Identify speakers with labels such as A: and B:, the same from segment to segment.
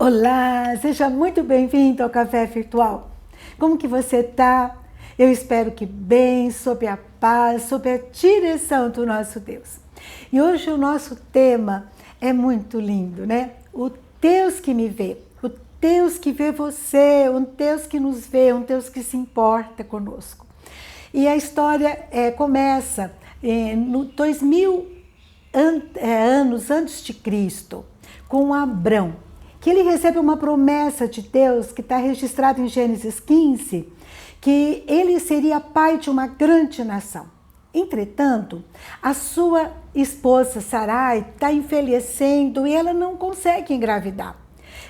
A: Olá, seja muito bem-vindo ao Café Virtual. Como que você está? Eu espero que bem, sob a paz, sob a direção do nosso Deus. E hoje o nosso tema é muito lindo, né? O Deus que me vê, o Deus que vê você, um Deus que nos vê, um Deus que se importa conosco. E a história começa no 2000 anos antes de Cristo, com Abrão, que ele recebe uma promessa de Deus que está registrada em Gênesis 15, que ele seria pai de uma grande nação. Entretanto, a sua esposa Sarai está envelhecendo e ela não consegue engravidar.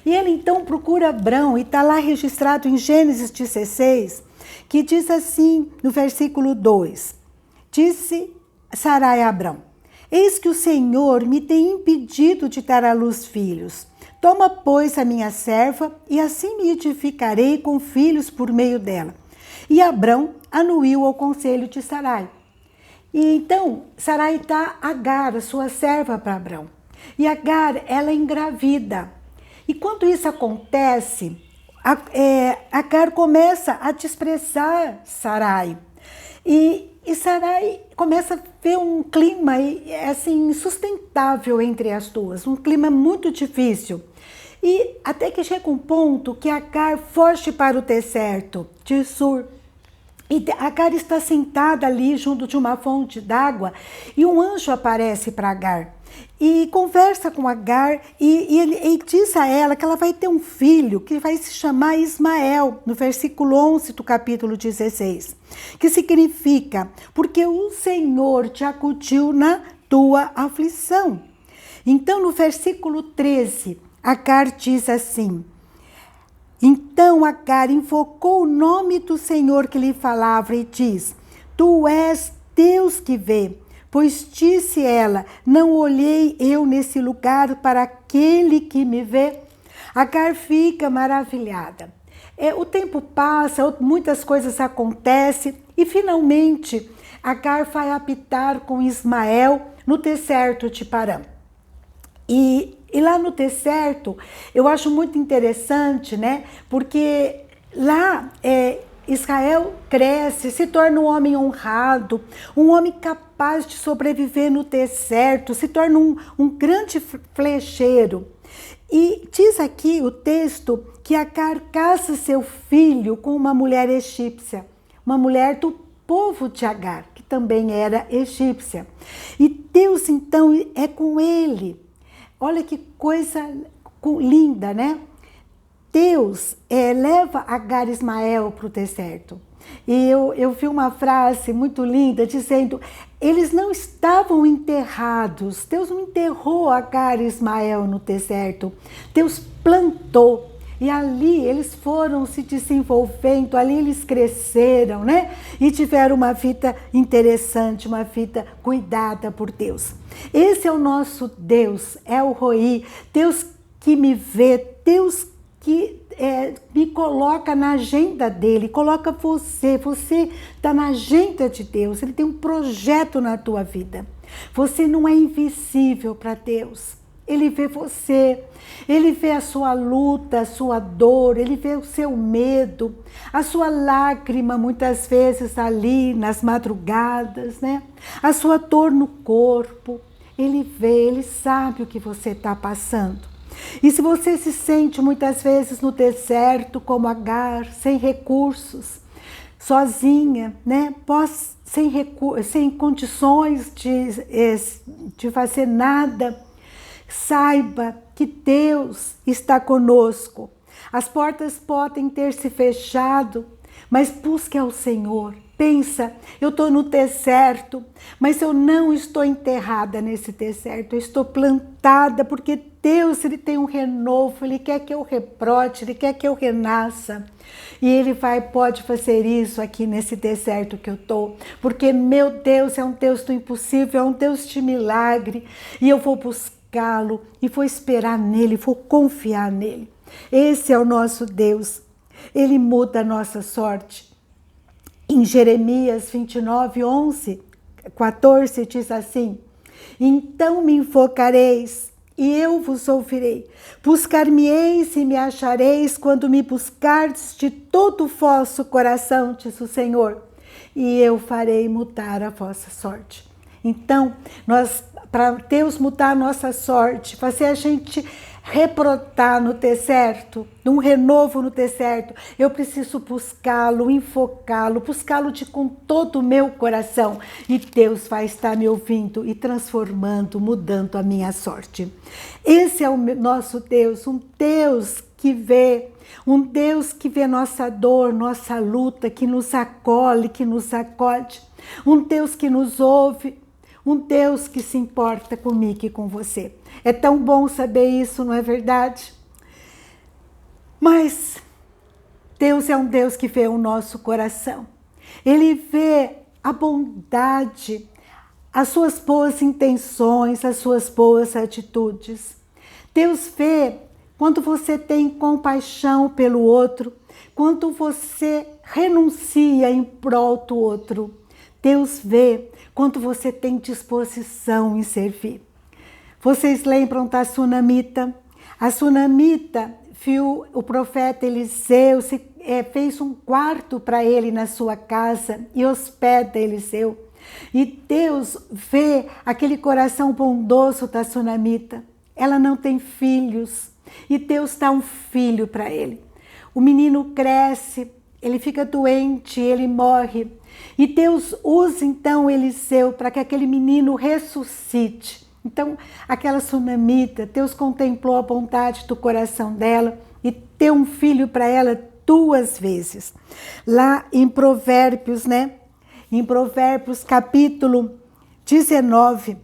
A: E ele então procura Abrão, e está lá registrado em Gênesis 16, que diz assim no versículo 2: Disse Sarai a Abrão: Eis que o Senhor me tem impedido de dar à luz filhos. Toma, pois, a minha serva, e assim me edificarei com filhos por meio dela. E Abrão anuiu ao conselho de Sarai. E então, Sarai dá Agar, a sua serva, para Abrão. E Agar, ela engravida. E quando isso acontece, Agar começa a desprezar Sarai. E Sarai começa a ver um clima assim, insustentável entre as duas, um clima muito difícil. E até que chega um ponto que Agar foge para o deserto de Sur. E Agar está sentada ali junto de uma fonte d'água e um anjo aparece para Agar. E conversa com Agar e diz a ela que ela vai ter um filho que vai se chamar Ismael, no versículo 11 do capítulo 16, que significa: porque o Senhor te acudiu na tua aflição. Então, no versículo 13, Agar diz assim: Então Agar invocou o nome do Senhor que lhe falava e diz: Tu és Deus que vê. Pois disse ela: Não olhei eu nesse lugar para aquele que me vê? Agar fica maravilhada. O tempo passa, muitas coisas acontecem e finalmente Agar vai habitar com Ismael no deserto de Parã. E lá no deserto, eu acho muito interessante, né? Porque lá Israel cresce, se torna um homem honrado, um homem capaz de sobreviver no deserto, se torna um grande flecheiro. E diz aqui o texto que Agar casa seu filho com uma mulher egípcia, uma mulher do povo de Agar, que também era egípcia. E Deus então é com ele. Olha que coisa linda, né? Deus leva Agar e Ismael para o deserto. E eu vi uma frase muito linda dizendo: eles não estavam enterrados. Deus não enterrou Agar e Ismael no deserto. Deus plantou. E ali eles foram se desenvolvendo, ali eles cresceram, né? E tiveram uma vida interessante, uma vida cuidada por Deus. Esse é o nosso Deus, é o Roi, Deus que me vê, Deus que me coloca na agenda dele, coloca você está na agenda de Deus, ele tem um projeto na tua vida. Você não é invisível para Deus. Ele vê você, ele vê a sua luta, a sua dor, ele vê o seu medo, a sua lágrima muitas vezes ali nas madrugadas, né? A sua dor no corpo. Ele vê, ele sabe o que você está passando. E se você se sente muitas vezes no deserto como Agar, sem recursos, sozinha, né? Sem condições de fazer nada, saiba que Deus está conosco. As portas podem ter se fechado, mas busque ao Senhor. Pensa, eu estou no deserto, mas eu não estou enterrada nesse deserto, eu estou plantada porque Deus, ele tem um renovo, ele quer que eu rebrote, ele quer que eu renasça. E ele pode fazer isso aqui nesse deserto que eu estou, porque meu Deus é um Deus do impossível, é um Deus de milagre, e eu vou buscá-lo e vou esperar nele, vou confiar nele. Esse é o nosso Deus, ele muda a nossa sorte. Em Jeremias 29, 14 diz assim: Então me invocareis e eu vos ouvirei. Buscar-me-eis e me achareis quando me buscardes de todo o vosso coração, diz o Senhor, e eu farei mudar a vossa sorte. Então, para Deus mudar a nossa sorte, fazer a gente rebrotar no deserto, num renovo no deserto, eu preciso buscá-lo, enfocá-lo, buscá-lo com todo o meu coração. E Deus vai estar me ouvindo e transformando, mudando a minha sorte. Esse é o nosso Deus, um Deus que vê nossa dor, nossa luta, que nos acolhe, que nos acode. Um Deus que nos ouve, um Deus que se importa comigo e com você. É tão bom saber isso, não é verdade? Mas Deus é um Deus que vê o nosso coração. Ele vê a bondade, as suas boas intenções, as suas boas atitudes. Deus vê quando você tem compaixão pelo outro, quando você renuncia em prol do outro. Deus vê quando você tem disposição em servir. Vocês lembram da sunamita? A sunamita viu o profeta Eliseu, fez um quarto para ele na sua casa e hospeda Eliseu. E Deus vê aquele coração bondoso da sunamita. Ela não tem filhos e Deus dá um filho para ele. O menino cresce, ele fica doente, ele morre. E Deus usa então Eliseu para que aquele menino ressuscite. Então, aquela sunamita, Deus contemplou a bondade do coração dela e deu um filho para ela 2 vezes. Lá em Provérbios, Em Provérbios, capítulo 19,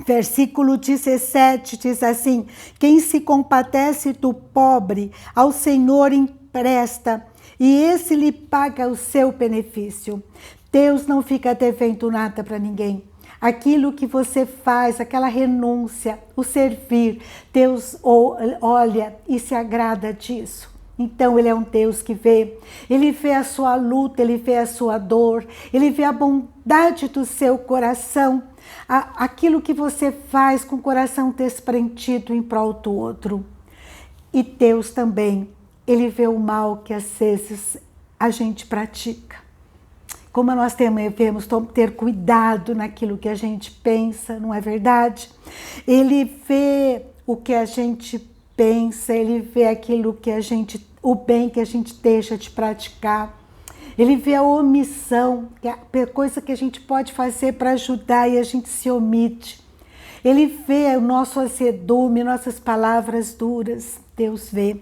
A: versículo 17, diz assim: quem se compadece do pobre, ao Senhor empresta, e esse lhe paga o seu benefício. Deus não fica devendo nada para ninguém. Aquilo que você faz, aquela renúncia, o servir, Deus olha e se agrada disso. Então, Ele é um Deus que vê. Ele vê a sua luta, Ele vê a sua dor, Ele vê a bondade do seu coração, aquilo que você faz com o coração desprendido em prol do outro. E Deus também, Ele vê o mal que às vezes a gente pratica. Como nós devemos ter cuidado naquilo que a gente pensa, não é verdade? Ele vê o que a gente pensa, ele vê aquilo que o bem que a gente deixa de praticar. Ele vê a omissão, que é a coisa que a gente pode fazer para ajudar e a gente se omite. Ele vê o nosso azedume, nossas palavras duras. Deus vê.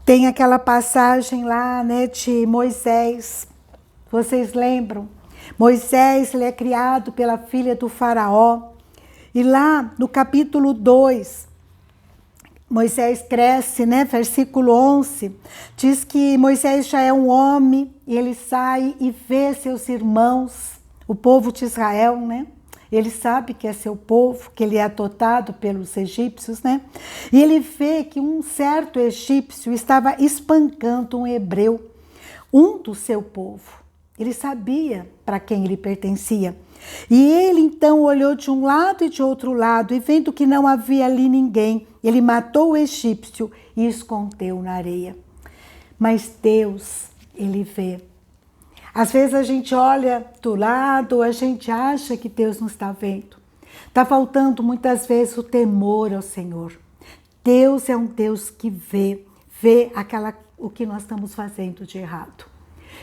A: Tem aquela passagem lá, de Moisés. Vocês lembram? Moisés, ele é criado pela filha do faraó. E lá no capítulo 2, Moisés cresce, versículo 11, diz que Moisés já é um homem e ele sai e vê seus irmãos, o povo de Israel, Ele sabe que é seu povo, que ele é adotado pelos egípcios, E ele vê que um certo egípcio estava espancando um hebreu, um do seu povo. Ele sabia para quem ele pertencia. E ele então olhou de um lado e de outro lado, e vendo que não havia ali ninguém, ele matou o egípcio e escondeu na areia. Mas Deus, ele vê. Às vezes a gente olha do lado, a gente acha que Deus não está vendo. Está faltando muitas vezes o temor ao Senhor. Deus é um Deus que vê o que nós estamos fazendo de errado.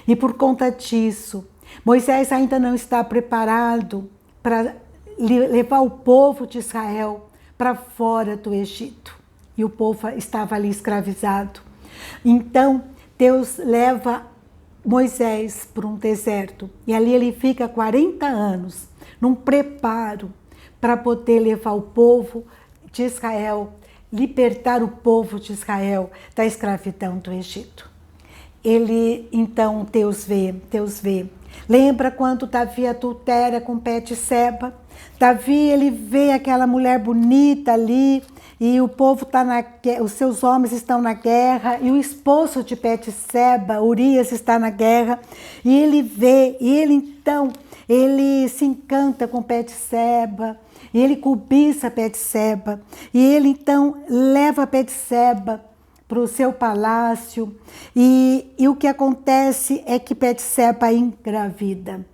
A: E por conta disso, Moisés ainda não está preparado para levar o povo de Israel para fora do Egito. E o povo estava ali escravizado. Então, Deus leva Moisés para um deserto. E ali ele fica 40 anos, num preparo para poder levar o povo de Israel, libertar o povo de Israel da escravidão do Egito. Então, Deus vê. Lembra quando Davi adultera com Betseba? Davi, ele vê aquela mulher bonita ali, e o povo os seus homens estão na guerra, e o esposo de Betseba, Urias, está na guerra, e ele vê, ele se encanta com Betseba, e ele cobiça Betseba, e ele então leva Betseba para o seu palácio, e o que acontece é que Betseba engravida.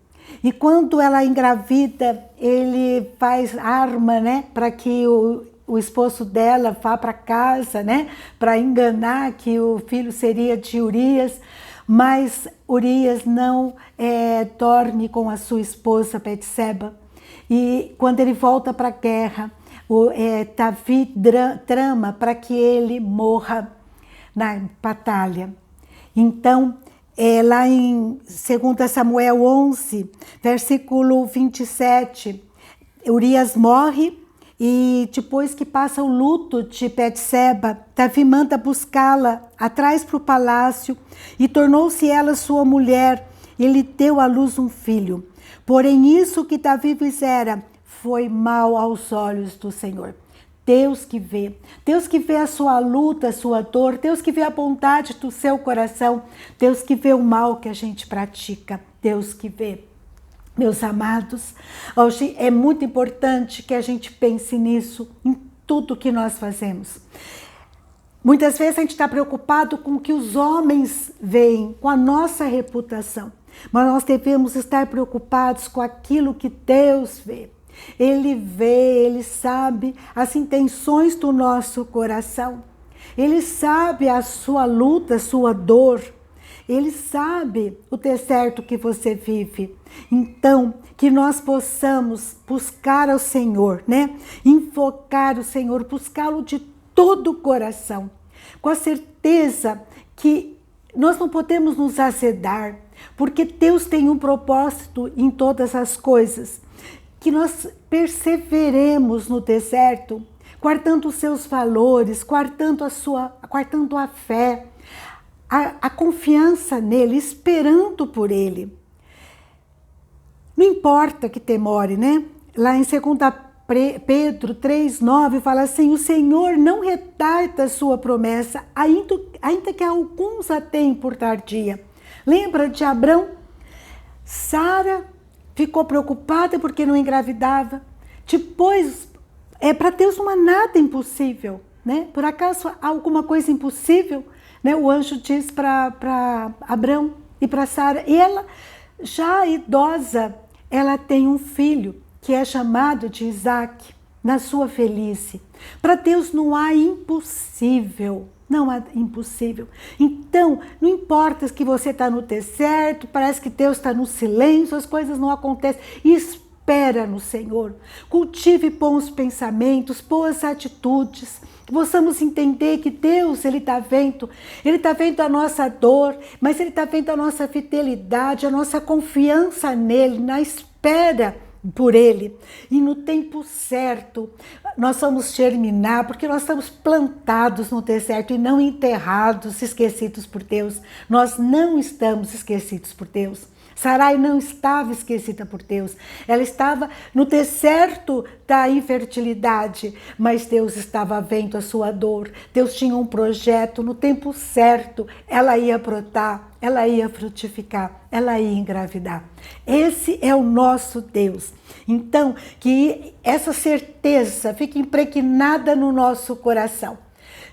A: E quando ela engravida, ele faz arma, né, para que o esposo dela vá para casa, né, para enganar que o filho seria de Urias, mas Urias não dorme com a sua esposa Betseba. E quando ele volta para a guerra, Davi trama para que ele morra na batalha. Então, lá em 2 Samuel 11, versículo 27, Urias morre e depois que passa o luto de Betseba, Davi manda buscá-la, atrás para o palácio e tornou-se ela sua mulher e lhe deu à luz um filho. Porém, isso que Davi fizera foi mal aos olhos do Senhor. Deus que vê a sua luta, a sua dor, Deus que vê a bondade do seu coração, Deus que vê o mal que a gente pratica, Deus que vê. Meus amados, hoje é muito importante que a gente pense nisso, em tudo que nós fazemos. Muitas vezes a gente está preocupado com o que os homens veem, com a nossa reputação, mas nós devemos estar preocupados com aquilo que Deus vê. Ele vê, Ele sabe as intenções do nosso coração. Ele sabe a sua luta, a sua dor. Ele sabe o deserto que você vive. Então, que nós possamos buscar ao Senhor, né? Invocar o Senhor, buscá-lo de todo o coração. Com a certeza que nós não podemos nos azedar, porque Deus tem um propósito em todas as coisas. Que nós perseveremos no deserto, guardando os seus valores, guardando a fé, a confiança nele, esperando por ele. Não importa que demore, né? Lá em 2 Pedro 3,9 fala assim: o Senhor não retarda a sua promessa, ainda que alguns a tenham por tardia. Lembra de Abrão? Sara ficou preocupada porque não engravidava. Depois, para Deus não há nada impossível, né? Por acaso há alguma coisa impossível? Né? O anjo diz para Abrão e para Sara, e ela, já idosa, ela tem um filho que é chamado de Isaac, na sua velhice. Para Deus não há impossível. Não há impossível. Então, não importa que você está no deserto, parece que Deus está no silêncio, as coisas não acontecem. Espera no Senhor. Cultive bons pensamentos, boas atitudes. Possamos entender que Deus, Ele está vendo a nossa dor, mas Ele está vendo a nossa fidelidade, a nossa confiança nele, na espera por Ele. E no tempo certo, nós vamos germinar, porque nós estamos plantados no deserto e não enterrados, esquecidos por Deus. Nós não estamos esquecidos por Deus. Sarai não estava esquecida por Deus. Ela estava no deserto da infertilidade, mas Deus estava vendo a sua dor. Deus tinha um projeto, no tempo certo ela ia brotar, ela ia frutificar, ela ia engravidar. Esse é o nosso Deus. Então, que essa certeza fique impregnada no nosso coração,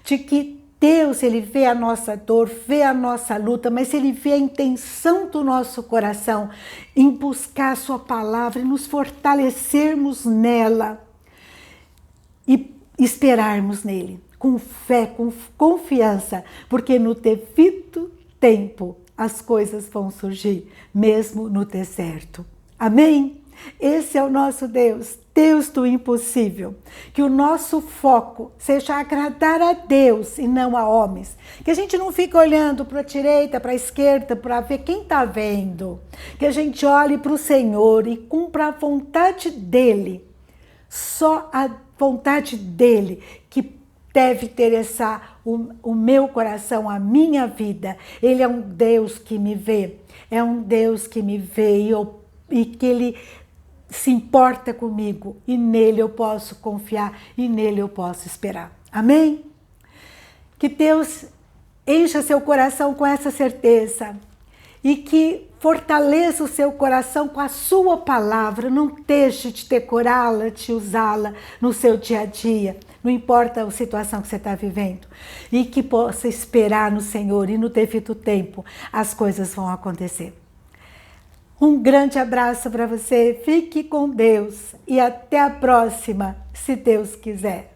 A: de que Deus, Ele vê a nossa dor, vê a nossa luta, mas Ele vê a intenção do nosso coração em buscar a sua palavra e nos fortalecermos nela e esperarmos nele, com fé, com confiança, porque no devido tempo as coisas vão surgir, mesmo no deserto. Amém? Esse é o nosso Deus, Deus do impossível. Que o nosso foco seja agradar a Deus e não a homens. Que a gente não fique olhando para a direita, para a esquerda, para ver quem está vendo. Que a gente olhe para o Senhor e cumpra a vontade dEle. Só a vontade dEle que deve interessar o meu coração, a minha vida. Ele é um Deus que me vê. É um Deus que me vê e que Ele se importa comigo, e nele eu posso confiar, e nele eu posso esperar. Amém? Que Deus encha seu coração com essa certeza e que fortaleça o seu coração com a sua palavra. Não deixe de decorá-la, de usá-la no seu dia a dia. Não importa a situação que você está vivendo. E que possa esperar no Senhor e no devido tempo as coisas vão acontecer. Um grande abraço para você. Fique com Deus e até a próxima, se Deus quiser.